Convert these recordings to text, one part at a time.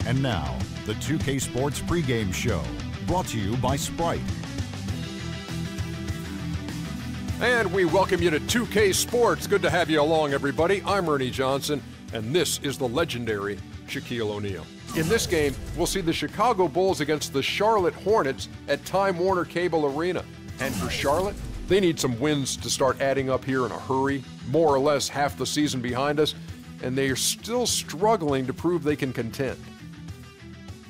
And now, the 2K Sports pregame show, brought to you by Sprite. And we welcome you to 2K Sports. Good to have you along, everybody. I'm Ernie Johnson, and this is the legendary Shaquille O'Neal. In this game, we'll see the Chicago Bulls against the Charlotte Hornets at Time Warner Cable Arena. And for Charlotte, they need some wins to start adding up here in a hurry. More or less half the season behind us, and they are still struggling to prove they can contend.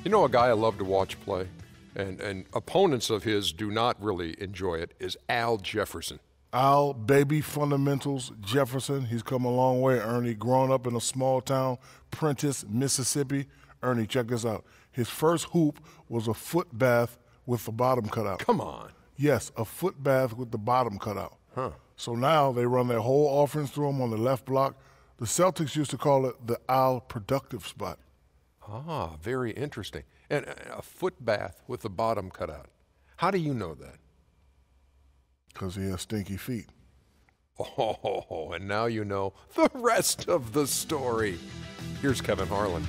You know, a guy I love to watch play, and opponents of his do not really enjoy it, is Al Jefferson. Al, baby fundamentals, Jefferson. He's come a long way, Ernie. Growing up in a small town, Prentice, Mississippi. Ernie, check this out. His first hoop was a foot bath with the bottom cut out. Come on. Yes, a foot bath with the bottom cut out. Huh. So now they run their whole offense through him on the left block. The Celtics used to call it the Al productive spot. Ah, very interesting. And a foot bath with the bottom cut out. How do you know that? Because he has stinky feet. Oh, and now you know the rest of the story. Here's Kevin Harlan.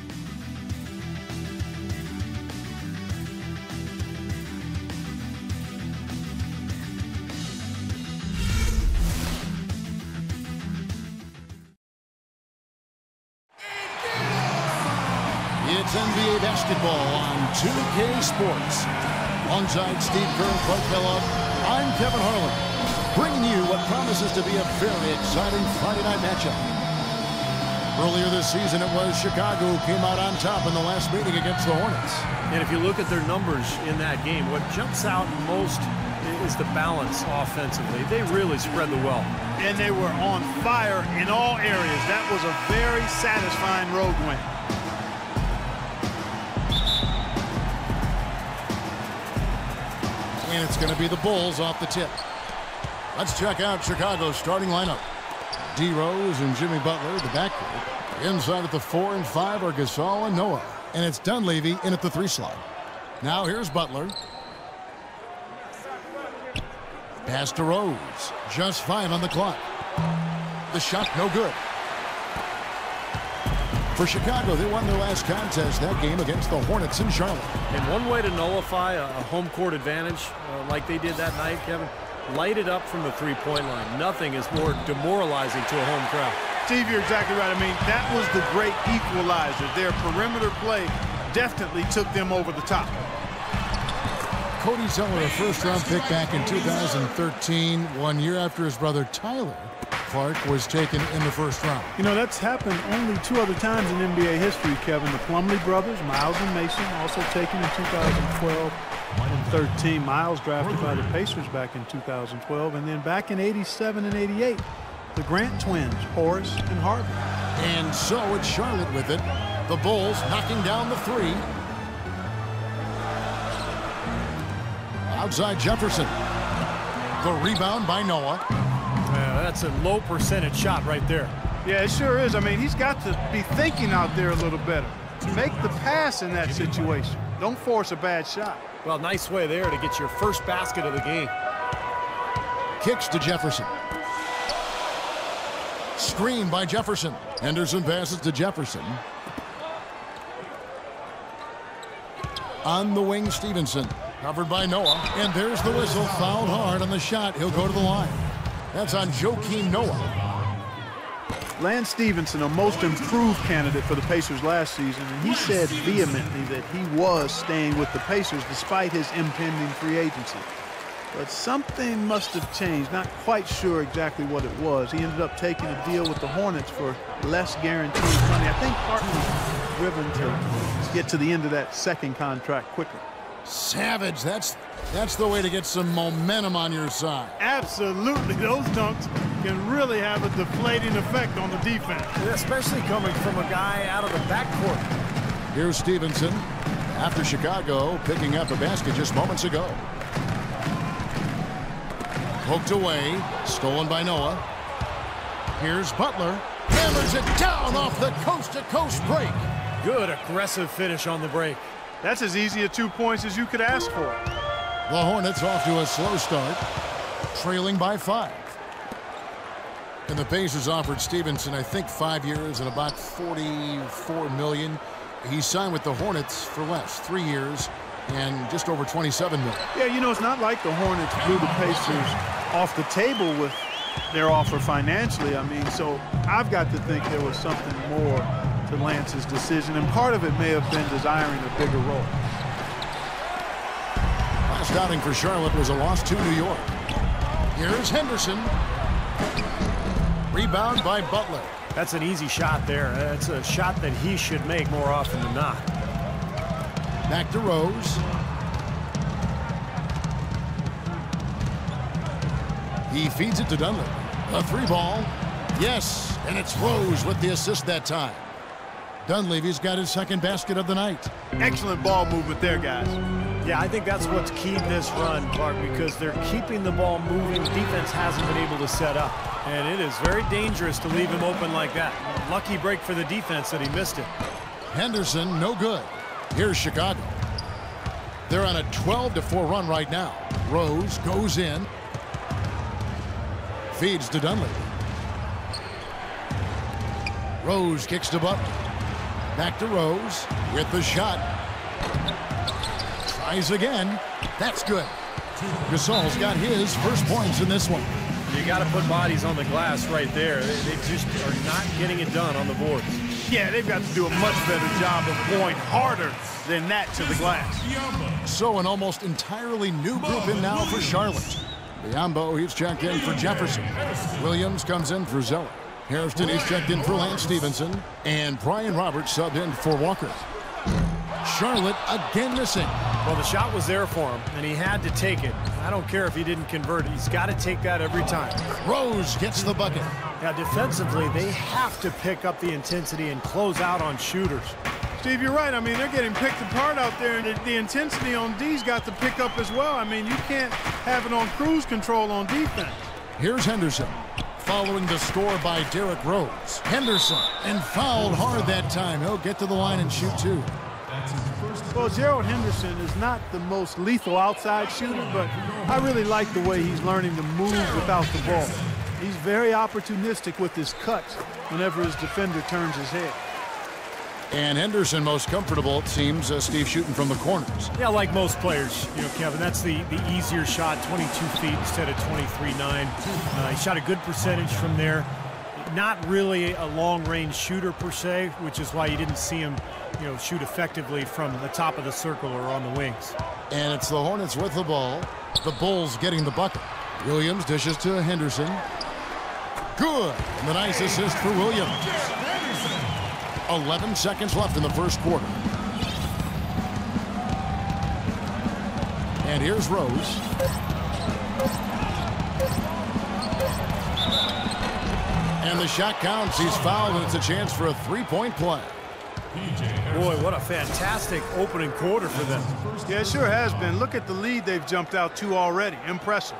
It's NBA basketball on 2K Sports. Alongside Steve Kerr and Clark Kellogg, I'm Kevin Harlan, bringing you what promises to be a very exciting Friday night matchup. Earlier this season, it was Chicago who came out on top in the last meeting against the Hornets. And if you look at their numbers in that game, what jumps out most is the balance offensively. They really spread the wealth. And they were on fire in all areas. That was a very satisfying road win. And it's going to be the Bulls off the tip. Let's check out Chicago's starting lineup. D. Rose and Jimmy Butler, the backcourt. Inside at the 4 and 5 are Gasol and Noah. And it's Dunleavy in at the 3 slot. Now here's Butler. Pass to Rose. Just 5 on the clock. The shot no good. For Chicago, they won their last contest that game against the Hornets in Charlotte. And one way to nullify a home court advantage like they did that night, Kevin, light it up from the three-point line. Nothing is more demoralizing to a home crowd. Steve, you're exactly right. I mean, that was the great equalizer. Their perimeter play definitely took them over the top. Cody Zeller, a first-round pick back in 2013, 1 year after his brother Tyler Clark was taken in the first round. You know, that's happened only 2 other times in NBA history, Kevin. The Plumlee brothers, Miles and Mason, also taken in 2012 and 13. Miles drafted by the Pacers back in 2012. And then back in 87 and 88, the Grant twins, Horace and Harvey. And so it's Charlotte with it. The Bulls knocking down the 3. Outside Jefferson. The rebound by Noah. That's a low percentage shot right there. Yeah, it sure is. I mean, he's got to be thinking out there a little better. Make the pass in that situation. Don't force a bad shot. Well, nice way there to get your first basket of the game. Kicks to Jefferson. Screen by Jefferson. Henderson passes to Jefferson. On the wing, Stevenson. Covered by Noah. And there's the whistle. Fouled hard on the shot. He'll go to the line. That's on Joakim Noah. Lance Stevenson, a most improved candidate for the Pacers last season, and he said vehemently that he was staying with the Pacers despite his impending free agency. But something must have changed. Not quite sure exactly what it was. He ended up taking a deal with the Hornets for less guaranteed money. I think partly driven to get to the end of that second contract quicker. Savage, that's the way to get some momentum on your side. Absolutely. Those dunks can really have a deflating effect on the defense. Especially coming from a guy out of the backcourt. Here's Stevenson after Chicago picking up a basket just moments ago. Poked away, stolen by Noah. Here's Butler. Hammers it down off the coast-to-coast break. Good aggressive finish on the break. That's as easy a 2 points as you could ask for. The Hornets off to a slow start, trailing by 5. And the Pacers offered Stevenson, I think, 5 years and about $44 million. He signed with the Hornets for less, 3 years and just over $27 million. Yeah, you know, it's not like the Hornets blew the Pacers off the table with their offer financially. I mean, so I've got to think there was something more to Lance's decision, and part of it may have been desiring a bigger role. Last outing for Charlotte was a loss to New York. Here's Henderson. Rebound by Butler. That's an easy shot there. That's a shot that he should make more often than not. Back to Rose. He feeds it to Dunlap. A 3-ball. Yes, and it's Rose with the assist that time. Dunleavy's got his second basket of the night. Excellent ball movement there, guys. Yeah, I think that's what's keyed this run, Clark, because they're keeping the ball moving. Defense hasn't been able to set up, and it is very dangerous to leave him open like that. Lucky break for the defense that he missed it. Henderson, no good. Here's Chicago. They're on a 12-4 run right now. Rose goes in. Feeds to Dunleavy. Rose kicks to Butler. Back to Rose with the shot. Tries again. That's good. Gasol's got his first points in this one. You got to put bodies on the glass right there. They just are not getting it done on the boards. Yeah, they've got to do a much better job of going harder than that to the glass. So an almost entirely new group in now for Charlotte. Biombo, he's checked in for Jefferson. Williams comes in for Zeller. Hairston is checked in for Lance Stevenson. And Brian Roberts subbed in for Walker. Charlotte again missing. Well, the shot was there for him, and he had to take it. I don't care if he didn't convert it. He's got to take that every time. Rose gets the bucket. Now, defensively, they have to pick up the intensity and close out on shooters. Steve, you're right. I mean, they're getting picked apart out there, and the intensity on D's got to pick up as well. I mean, you can't have it on cruise control on defense. Here's Henderson. Following the score by Derrick Rose. Henderson, and fouled hard that time. He'll get to the line and shoot two. Well, Gerald Henderson is not the most lethal outside shooter, but I really like the way he's learning to move without the ball. He's very opportunistic with his cuts whenever his defender turns his head. And Henderson most comfortable, it seems, Steve, shooting from the corners. Yeah, like most players, you know, Kevin, that's the easier shot, 22 feet instead of 23.9. He shot a good percentage from there. Not really a long-range shooter per se, which is why you didn't see him, you know, shoot effectively from the top of the circle or on the wings. And it's the Hornets with the ball. The Bulls getting the bucket. Williams dishes to Henderson. Good. And the nice assist for Williams. 11 seconds left in the first quarter. And here's Rose. And the shot counts. He's fouled, and it's a chance for a three-point play. Boy, what a fantastic opening quarter for them. Yeah, it sure has been. Look at the lead they've jumped out to already. Impressive.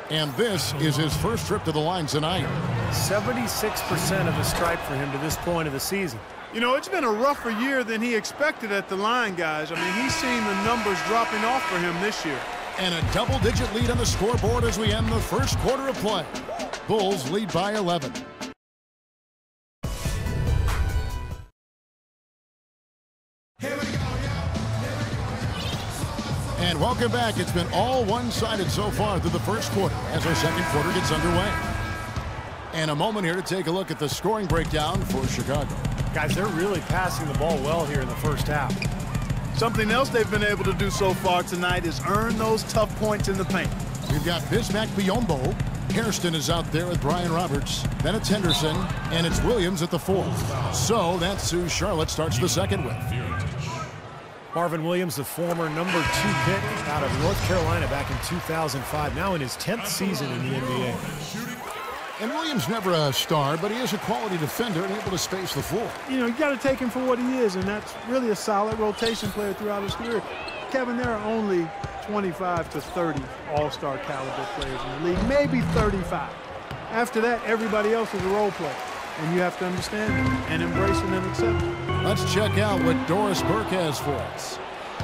And this is his first trip to the line tonight. 76% of the stripe for him to this point of the season. You know, it's been a rougher year than he expected at the line, guys. I mean, he's seen the numbers dropping off for him this year. And a double-digit lead on the scoreboard as we end the first quarter of play. Bulls lead by 11. And welcome back. It's been all one-sided so far through the first quarter as our second quarter gets underway. And a moment here to take a look at the scoring breakdown for Chicago. Guys, they're really passing the ball well here in the first half. Something else they've been able to do so far tonight is earn those tough points in the paint. We've got Bismack Biyombo. Hairston is out there with Brian Roberts. Then it's Henderson, and it's Williams at the 4. So that's who Charlotte starts the second with. Marvin Williams, the former #2 pick out of North Carolina back in 2005, now in his 10th season in the NBA. And Williams never a star, but he is a quality defender and able to space the floor. You know, you got to take him for what he is, and that's really a solid rotation player throughout his career. Kevin, there are only 25 to 30 all-star caliber players in the league, maybe 35. After that, everybody else is a role player, and you have to understand it and embrace it and accept it. Let's check out what Doris Burke has for us.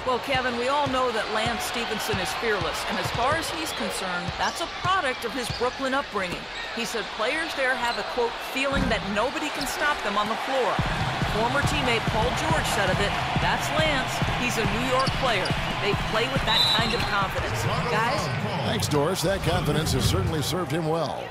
Well, Kevin, we all know that Lance Stephenson is fearless, and as far as he's concerned, that's a product of his Brooklyn upbringing. He said players there have a, quote, feeling that nobody can stop them on the floor. Former teammate Paul George said of it, that's Lance. He's a New York player. They play with that kind of confidence. Guys? Thanks, Doris. That confidence has certainly served him well.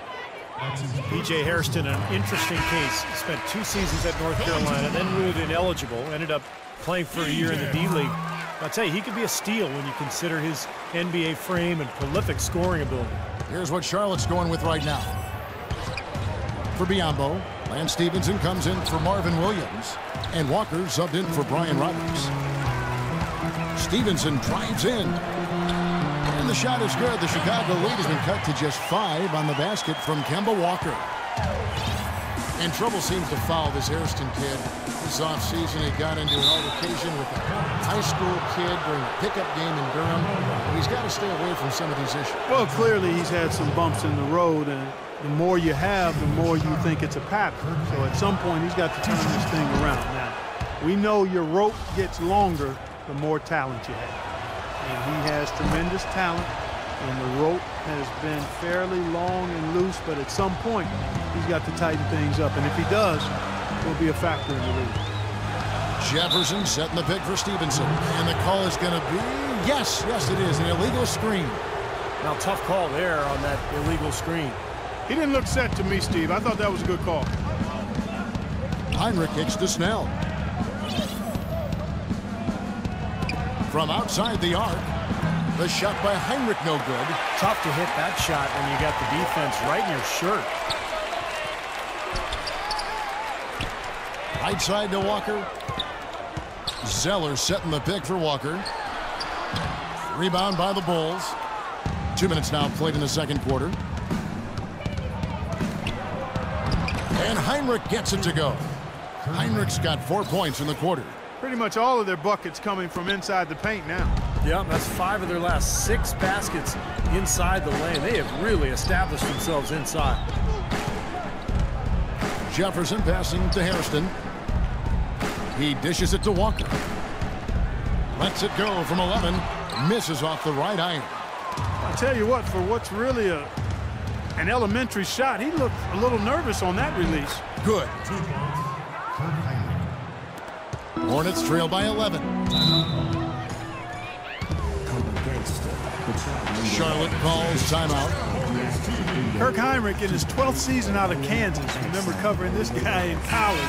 P.J. Hairston, an interesting case. Spent 2 seasons at North Carolina, then ruled ineligible, ended up playing for a year in the D-League. I'll tell you, he could be a steal when you consider his NBA frame and prolific scoring ability. Here's what Charlotte's going with right now. For Biyombo, Lance Stephenson comes in for Marvin Williams, and Walker subbed in for Brian Roberts. Stevenson drives in, and the shot is good. The Chicago lead has been cut to just 5 on the basket from Kemba Walker. And trouble seems to foul this Hairston kid. This offseason, he got into an altercation with a high school kid during a pickup game in Durham. He's got to stay away from some of these issues. Well, clearly he's had some bumps in the road, and the more you have, the more you think it's a pattern. So at some point, he's got to turn this thing around. Now, we know your rope gets longer the more talent you have. And he has tremendous talent, and the rope has been fairly long and loose, but at some point, he's got to tighten things up. And if he does, he'll be a factor in the league. Jefferson setting the pick for Stevenson. And the call is going to be, yes, it is, an illegal screen. Now, tough call there on that illegal screen. He didn't look set to me, Steve. I thought that was a good call. Heinrich kicks to Snell. From outside the arc, the shot by Heinrich no good. Tough to hit that shot when you got the defense right in your shirt. Right side to Walker. Zeller setting the pick for Walker. Rebound by the Bulls. 2 minutes now played in the second quarter. And Heinrich gets it to go. Heinrich's got 4 points in the quarter. Pretty much all of their buckets coming from inside the paint now. Yeah, that's 5 of their last 6 baskets inside the lane. They have really established themselves inside. Jefferson passing to Hairston. He dishes it to Walker. Lets it go from 11. Misses off the right iron. I'll tell you what, for what's really an elementary shot, he looked a little nervous on that release. Good. Hornets trail by 11. Charlotte calls timeout. Kirk Heinrich in his 12th season out of Kansas. Remember covering this guy in college.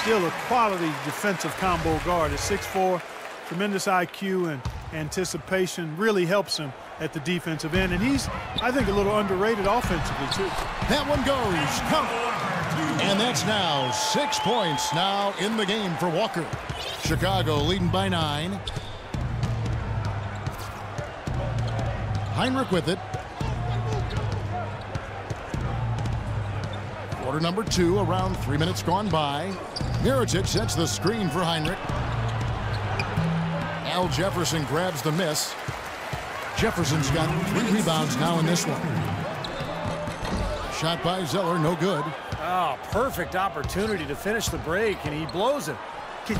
Still a quality defensive combo guard. At 6'4", tremendous IQ and anticipation really helps him at the defensive end. And he's, I think, a little underrated offensively, too. That one goes. Count. And that's now 6 points now in the game for Walker. Chicago leading by 9. Heinrich with it. Quarter number 2, around 3 minutes gone by. Mirotic sets the screen for Heinrich. Al Jefferson grabs the miss. Jefferson's got 3 rebounds now in this one. Shot by Zeller, no good. Oh, perfect opportunity to finish the break, and he blows it.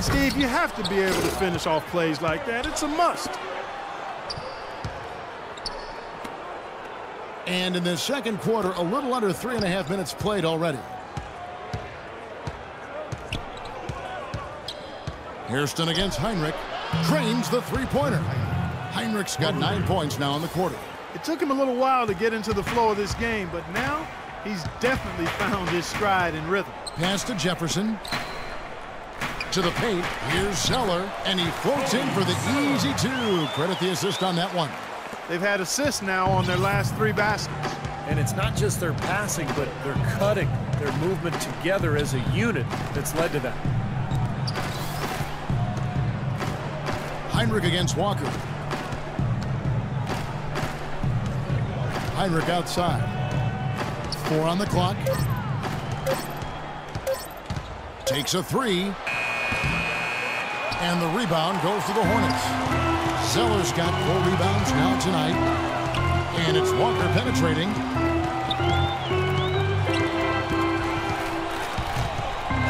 Steve, you have to be able to finish off plays like that. It's a must. And in the second quarter, a little under 3.5 minutes played already. Hairston against Heinrich. Drains the three-pointer. Heinrich's got 9 points now in the quarter. It took him a little while to get into the flow of this game, but now he's definitely found his stride and rhythm. Pass to Jefferson. To the paint. Here's Zeller, and he floats in for the easy 2. Credit the assist on that one. They've had assists now on their last 3 baskets. And it's not just their passing, but their cutting, their movement together as a unit that's led to that. Heinrich against Walker. Heinrich outside. 4 on the clock. Takes a 3. And the rebound goes to the Hornets. Zeller's got 4 rebounds now tonight. And it's Walker penetrating.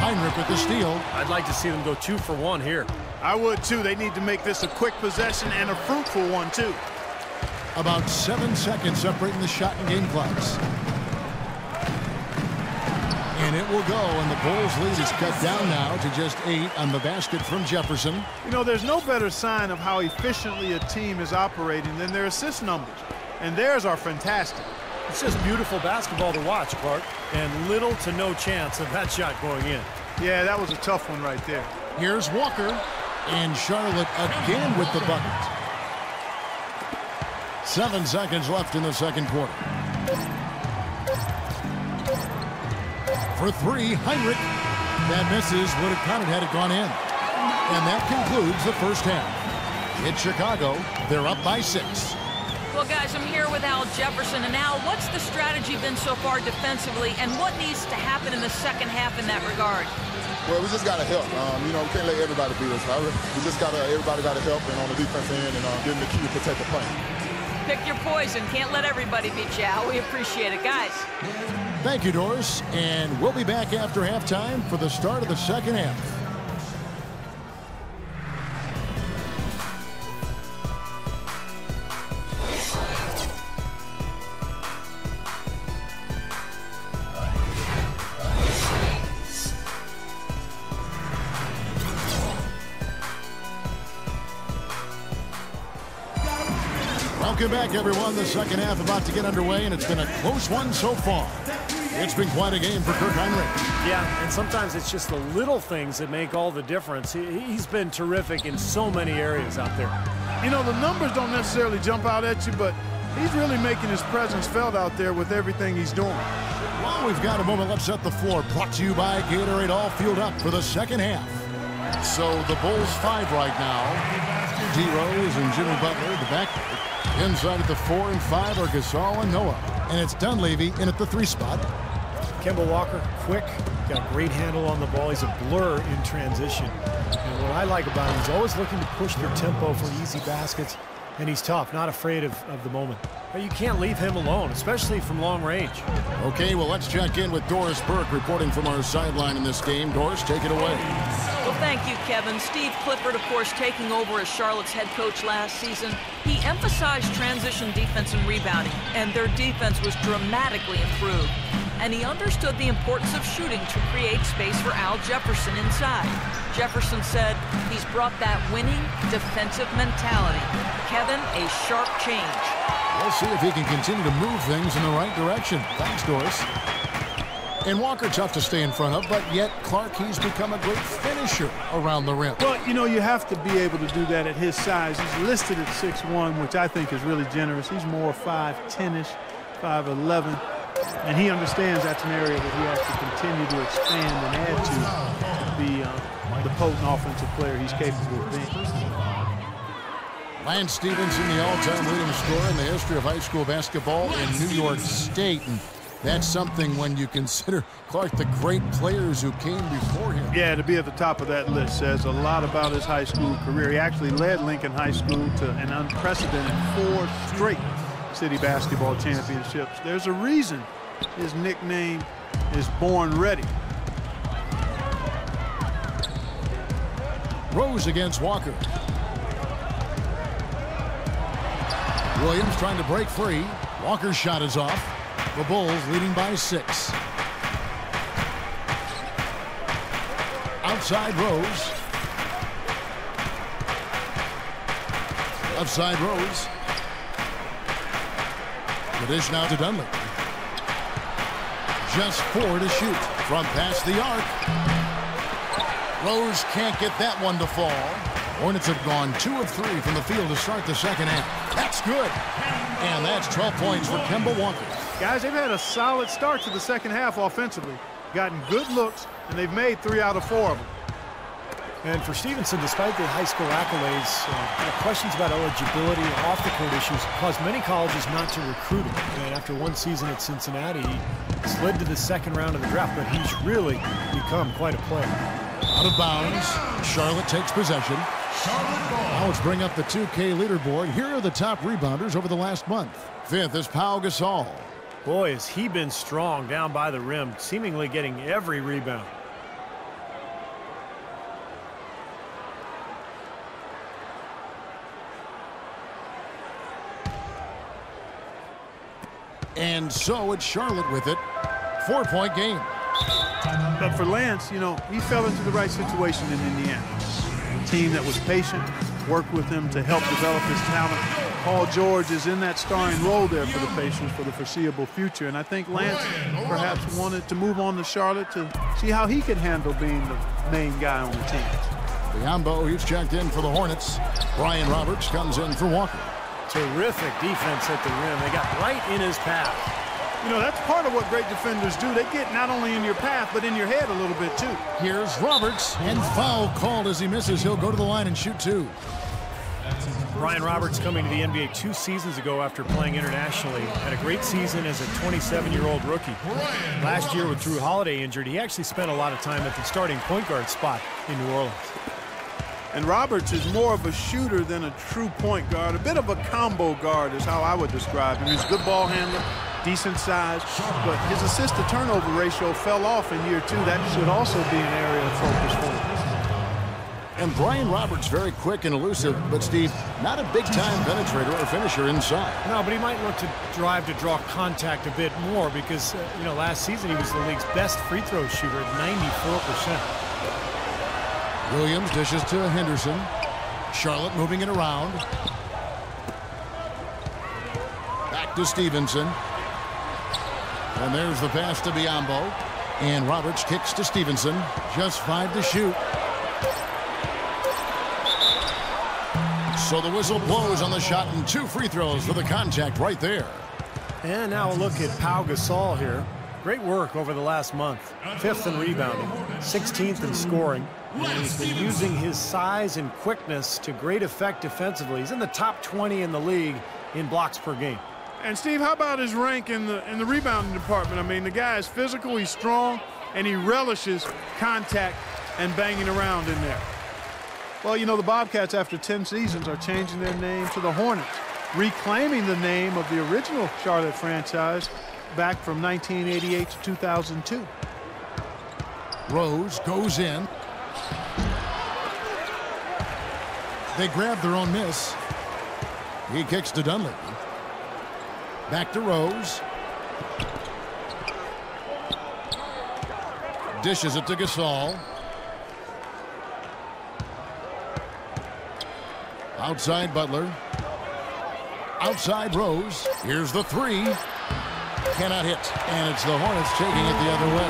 Heinrich with the steal. I'd like to see them go 2 for 1 here. I would too. They need to make this a quick possession and a fruitful one too. About 7 seconds separating the shot and game clocks. And it will go, and the Bulls lead is cut down now to just 8 on the basket from Jefferson. You know, there's no better sign of how efficiently a team is operating than their assist numbers. And theirs are fantastic. It's just beautiful basketball to watch, Clark, and little to no chance of that shot going in. Yeah, that was a tough one right there. Here's Walker, and Charlotte again with the bucket. 7 seconds left in the second quarter. For 3, Heinrich. That misses, would have counted had it gone in. And that concludes the first half. It's Chicago. They're up by 6. Well, guys, I'm here with Al Jefferson. And Al, what's the strategy been so far defensively, and what needs to happen in the second half in that regard? Well, we just got to help. You know, we can't let everybody beat us. We just got to, everybody got to help and on the defense end and give them the key to protect the paint. Pick your poison. Can't let everybody beat you, Al. We appreciate it, guys. Thank you, Doris. And we'll be back after halftime for the start of the second half. Welcome back, everyone. The second half about to get underway, and it's been a close one so far. It's been quite a game for Kirk Heinrich. Yeah, and sometimes it's just the little things that make all the difference. He's been terrific in so many areas out there. You know, the numbers don't necessarily jump out at you, but he's really making his presence felt out there with everything he's doing. Well, we've got a moment. Let's set the floor. Brought to you by Gatorade, all fueled up for the second half. So the Bulls 5 right now. D-Rose and Jimmy Butler, the backcourt. Inside at the 4 and 5 are Gasol and Noah. And it's Dunleavy in at the 3 spot. Kemba Walker, quick, got a great handle on the ball. He's a blur in transition. And what I like about him, he's always looking to push their tempo for easy baskets. And he's tough, not afraid of the moment. But you can't leave him alone, especially from long range. Okay, well, let's check in with Doris Burke reporting from our sideline in this game. Doris, take it away. Well, thank you, Kevin. Steve Clifford, of course, taking over as Charlotte's head coach last season. He emphasized transition defense and rebounding, and their defense was dramatically improved. And he understood the importance of shooting to create space for Al Jefferson inside. Jefferson said he's brought that winning defensive mentality. Kevin, a sharp change. We'll see if he can continue to move things in the right direction. Thanks, Doris. And Walker tough to stay in front of, but yet Clark, he's become a great finisher around the rim. Well, you know, you have to be able to do that at his size. He's listed at 6'1", which I think is really generous. He's more 5'10"-ish, 5'11". And he understands that's an area that he has to continue to expand and add to be the potent offensive player he's capable of being. Lance Stevenson, the all-time leading scorer in the history of high school basketball in New York State. And that's something when you consider, Clark, the great players who came before him. Yeah, to be at the top of that list says a lot about his high school career. He actually led Lincoln High School to an unprecedented 4 straight city basketball championships. There's a reason his nickname is Born Ready. Rose against Walker. Williams trying to break free. Walker's shot is off. The Bulls leading by 6. Outside Rose. Left side Rose. The dish now to Dunley. Just 4 to shoot from past the arc. Rose can't get that one to fall. Hornets have gone 2 of 3 from the field to start the second half. That's good. And that's 12 points for Kemba Walker. Guys, they've had a solid start to the second half offensively. Gotten good looks, and they've made 3 out of 4 of them. And for Stevenson, despite the high school accolades, questions about eligibility and off-the-court issues caused many colleges not to recruit him. And after 1 season at Cincinnati, he slid to the second round of the draft, but he's really become quite a player. Out of bounds. Charlotte takes possession. Now let's bring up the 2K leaderboard. Here are the top rebounders over the last month. 5th is Pau Gasol. Boy, has he been strong down by the rim, seemingly getting every rebound. And so it's Charlotte with it. 4-point game. But for Lance, you know, he fell into the right situation in Indiana. A team that was patient, worked with him to help develop his talent. Paul George is in that starring role there for the Pacers for the foreseeable future. And I think Lance perhaps wanted to move on to Charlotte to see how he could handle being the main guy on the team. Biombo, he's checked in for the Hornets. Brian Roberts comes in for Walker. Terrific defense at the rim. They got right in his path. You know, that's part of what great defenders do. They get not only in your path, but in your head a little bit, too. Here's Roberts, and foul called as he misses. He'll go to the line and shoot 2. Brian Roberts coming to the NBA 2 seasons ago after playing internationally. Had a great season as a 27-year-old rookie. Last year with Drew Holiday injured, he actually spent a lot of time at the starting point guard spot in New Orleans. And Roberts is more of a shooter than a true point guard. A bit of a combo guard is how I would describe him. He's a good ball handler, decent size, but his assist-to-turnover ratio fell off in year 2. That should also be an area of focus for him. And Brian Roberts very quick and elusive, but Steve, not a big-time penetrator or finisher inside. No, but he might look to drive to draw contact a bit more because, you know, last season he was the league's best free throw shooter at 94%. Williams dishes to Henderson. Charlotte moving it around. Back to Stevenson. And there's the pass to Biombo. And Roberts kicks to Stevenson. Just 5 to shoot. So the whistle blows on the shot and 2 free throws for the contact right there. And now a look at Pau Gasol here. Great work over the last month. 5th in rebounding, 16th in scoring. And he's been using his size and quickness to great effect defensively. He's in the top 20 in the league in blocks per game. And Steve, how about his rank in the rebounding department? I mean, the guy is physical, he's strong, and he relishes contact and banging around in there. Well, you know, the Bobcats, after 10 seasons, are changing their name to the Hornets, reclaiming the name of the original Charlotte franchise back from 1988 to 2002. Rose goes in. They grab their own miss. He kicks to Dunleavy. Back to Rose. Dishes it to Gasol. Outside Butler. Outside Rose. Here's the 3. Cannot hit. And it's the Hornets taking it the other way.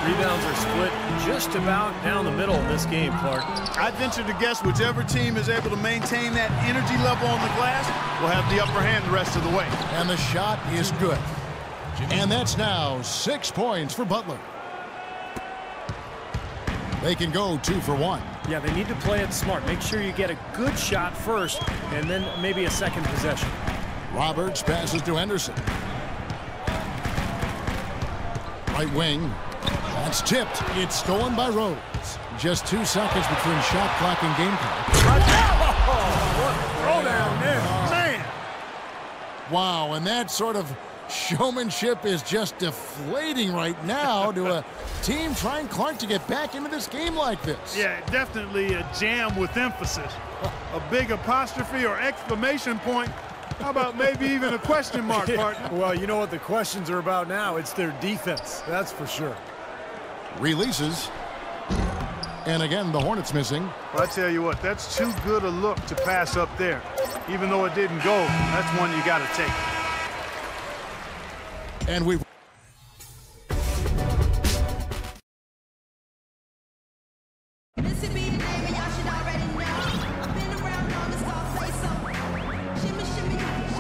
Rebounds are split just about down the middle in this game, Clark. I'd venture to guess whichever team is able to maintain that energy level on the glass will have the upper hand the rest of the way. And the shot is good. And that's now 6 points for Butler. They can go 2 for 1. Yeah, they need to play it smart. Make sure you get a good shot first and then maybe a second possession. Roberts passes to Henderson. Right wing. That's tipped. It's stolen by Rose. Just 2 seconds between shot clock and game clock. Throw down there, man. Wow, and that sort of showmanship is just deflating right now to a team trying, Clark, to get back into this game like this. Yeah, definitely a jam with emphasis. A big apostrophe or exclamation point. How about maybe even a question mark, partner? Well, you know what the questions are about now. It's their defense, that's for sure. Releases. And again, the Hornets missing. Well, I tell you what, that's too good a look to pass up there. Even though it didn't go, that's one you got to take. And we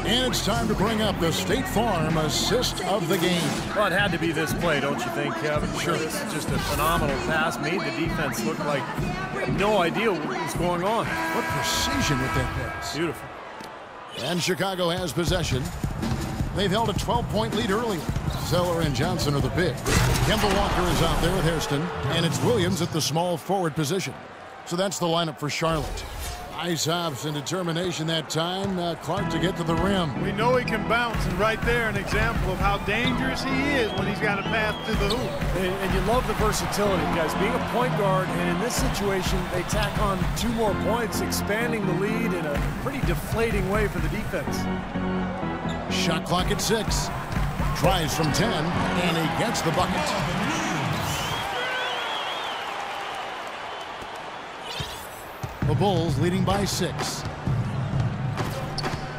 And it's time to bring up the State Farm assist of the game. Well, it had to be this play, don't you think, Kevin? Sure. This is just a phenomenal pass. Made the defense look like no idea what was going on. What precision with that pass. Beautiful. And Chicago has possession. They've held a 12-point lead earlier. Zeller and Johnson are the big. Kemba Walker is out there with Hairston. And it's Williams at the small forward position. So that's the lineup for Charlotte. Nice hops and determination that time, Clark, to get to the rim. We know he can bounce, and right there an example of how dangerous he is when he's got a path to the hoop. And you love the versatility, guys. Being a point guard, and in this situation, they tack on 2 more points, expanding the lead in a pretty deflating way for the defense. Shot clock at 6. Tries from 10, and he gets the bucket. The Bulls leading by 6.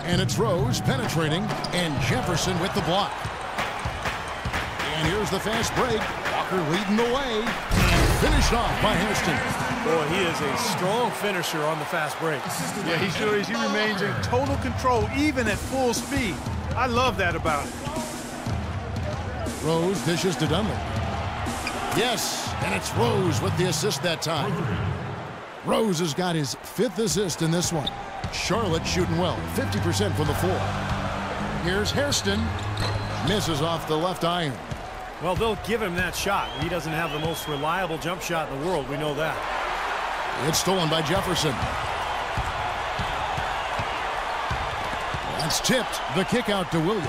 And it's Rose penetrating, and Jefferson with the block. And here's the fast break. Walker leading the way, and finished off by Hairston. Boy, he is a strong finisher on the fast break. Yeah, he sure is. He remains in total control, even at full speed. I love that about it. Rose dishes to Dunley. Yes, and it's Rose with the assist that time. Rose has got his 5th assist in this one. Charlotte shooting well, 50% from the floor. Here's Hairston. Misses off the left iron. Well, they'll give him that shot. He doesn't have the most reliable jump shot in the world. We know that. It's stolen by Jefferson. That's tipped. The kick out to Williams.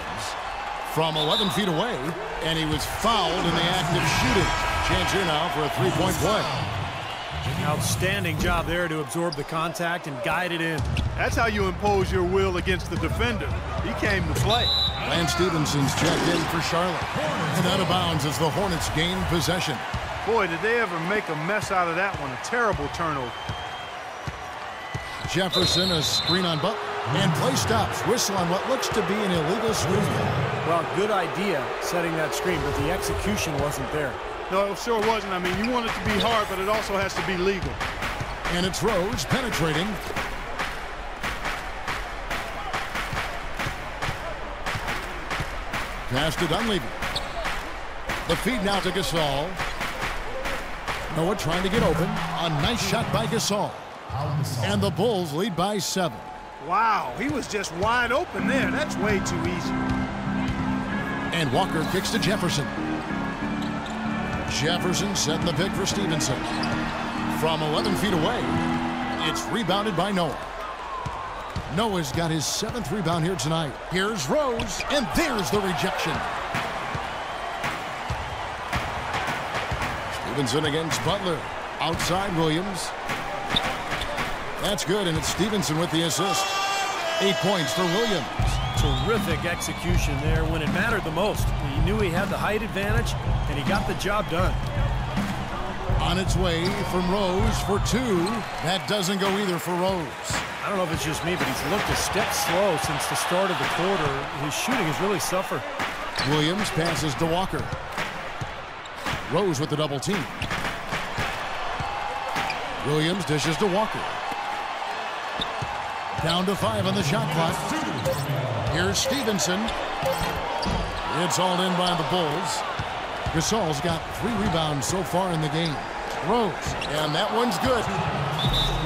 From 11 feet away, and he was fouled in the act of shooting. Chance here now for a three-point play. Outstanding job there to absorb the contact and guide it in. That's how you impose your will against the defender. He came to play. Lance Stephenson's checked in for Charlotte. And out of bounds as the Hornets gain possession. Boy, did they ever make a mess out of that one. A terrible turnover. Jefferson, a screen on Butler. And play stops. Whistle on what looks to be an illegal screen. Well, good idea setting that screen, but the execution wasn't there. No, it sure wasn't. I mean, you want it to be hard, but it also has to be legal. And it's Rose penetrating. Pass to Dunleavy. The feed now to Gasol. Noah trying to get open. A nice shot by Gasol. And the Bulls lead by 7. Wow, he was just wide open there. That's way too easy. And Walker kicks to Jefferson. Jefferson setting the pick for Stevenson. From 11 feet away, it's rebounded by Noah. Noah's got his 7th rebound here tonight. Here's Rose, and there's the rejection. Stevenson against Butler. Outside Williams. That's good, and it's Stevenson with the assist. 8 points for Williams. Terrific execution there when it mattered the most. He knew he had the height advantage, and he got the job done. On its way from Rose for 2. That doesn't go either for Rose. I don't know if it's just me, but he's looked a step slow since the start of the quarter. His shooting has really suffered. Williams passes to Walker. Rose with the double team. Williams dishes to Walker. Down to 5 on the shot clock. Here's Stevenson. It's all in by the Bulls. Gasol's got 3 rebounds so far in the game. Rose, and that one's good.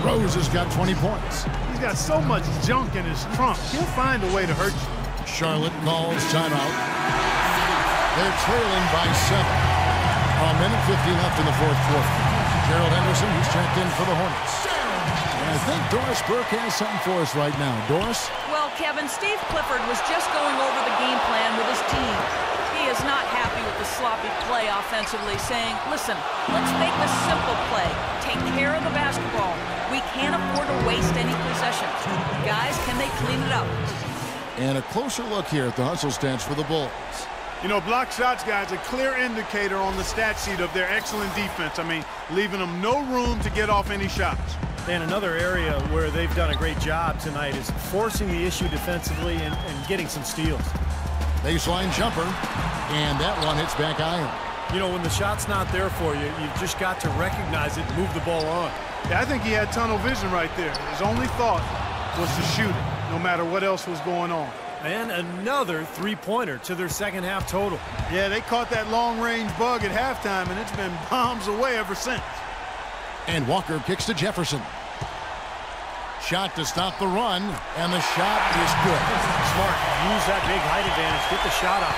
Rose has got 20 points. He's got so much junk in his trunk. He'll find a way to hurt you. Charlotte calls timeout. They're trailing by 7. A minute 50 left in the 4th quarter. Gerald Henderson, he's checked in for the Hornets. I think Doris Burke has something for us right now. Doris? Well, Kevin, Steve Clifford was just going over the game plan with his team. He is not happy with the sloppy play offensively, saying, listen, let's make this simple play. Take care of the basketball. We can't afford to waste any possessions. Guys, can they clean it up? And a closer look here at the hustle stats for the Bulls. You know, block shots, guys, a clear indicator on the stat sheet of their excellent defense. I mean, leaving them no room to get off any shots. And another area where they've done a great job tonight is forcing the issue defensively and getting some steals. Baseline jumper, and that one hits back iron. You know, when the shot's not there for you, you've just got to recognize it and move the ball on. Yeah, I think he had tunnel vision right there. His only thought was to shoot it, no matter what else was going on. And another three-pointer to their second half total. Yeah, they caught that long-range bug at halftime, and it's been bombs away ever since. And Walker kicks to Jefferson. Shot to stop the run, and the shot is good. Smart. Use that big height advantage. Get the shot up.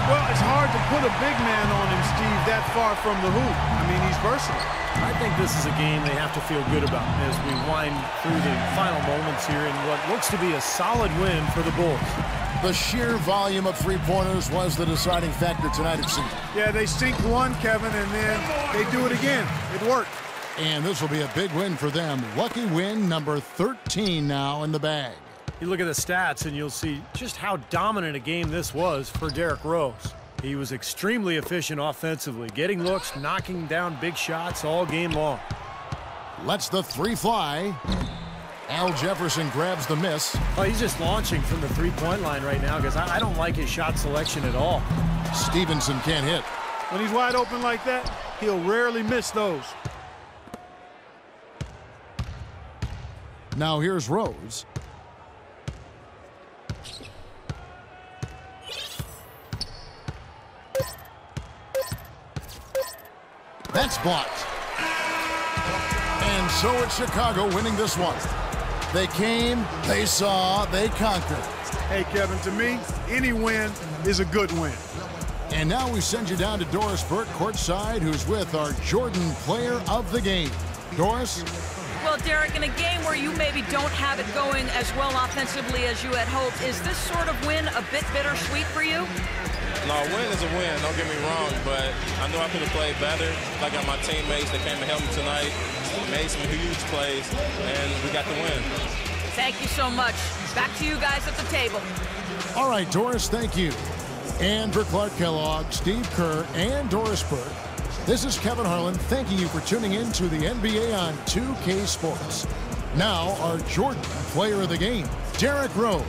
Well, it's hard to put a big man on him, Steve, that far from the hoop. I mean, he's versatile. I think this is a game they have to feel good about as we wind through the final moments here in what looks to be a solid win for the Bulls. The sheer volume of three-pointers was the deciding factor tonight, it seemed. Yeah, they sink one, Kevin, and then they do it again. It worked. And this will be a big win for them. Lucky win number 13 now in the bag. You look at the stats and you'll see just how dominant a game this was for Derrick Rose. He was extremely efficient offensively, getting looks, knocking down big shots all game long. Lets the three fly. Al Jefferson grabs the miss. Oh, he's just launching from the three-point line right now because I don't like his shot selection at all. Stevenson can't hit. When he's wide open like that, he'll rarely miss those. Now here's Rose. That's blocked. And so it's Chicago winning this one. They came, they saw, they conquered. Hey, Kevin, to me, any win is a good win. And now we send you down to Doris Burke courtside, who's with our Jordan Player of the Game. Doris? Well, Derek, in a game where you maybe don't have it going as well offensively as you had hoped, is this sort of win a bit bittersweet for you? No, a win is a win, don't get me wrong, but I know I could have played better. I got my teammates that came to help me tonight, made some huge plays, and we got the win. Thank you so much. Back to you guys at the table. All right, Doris, thank you. And for Clark Kellogg, Steve Kerr, and Doris Burke, this is Kevin Harlan thanking you for tuning in to the NBA on 2K Sports. Now, our Jordan Player of the Game, Derrick Rose.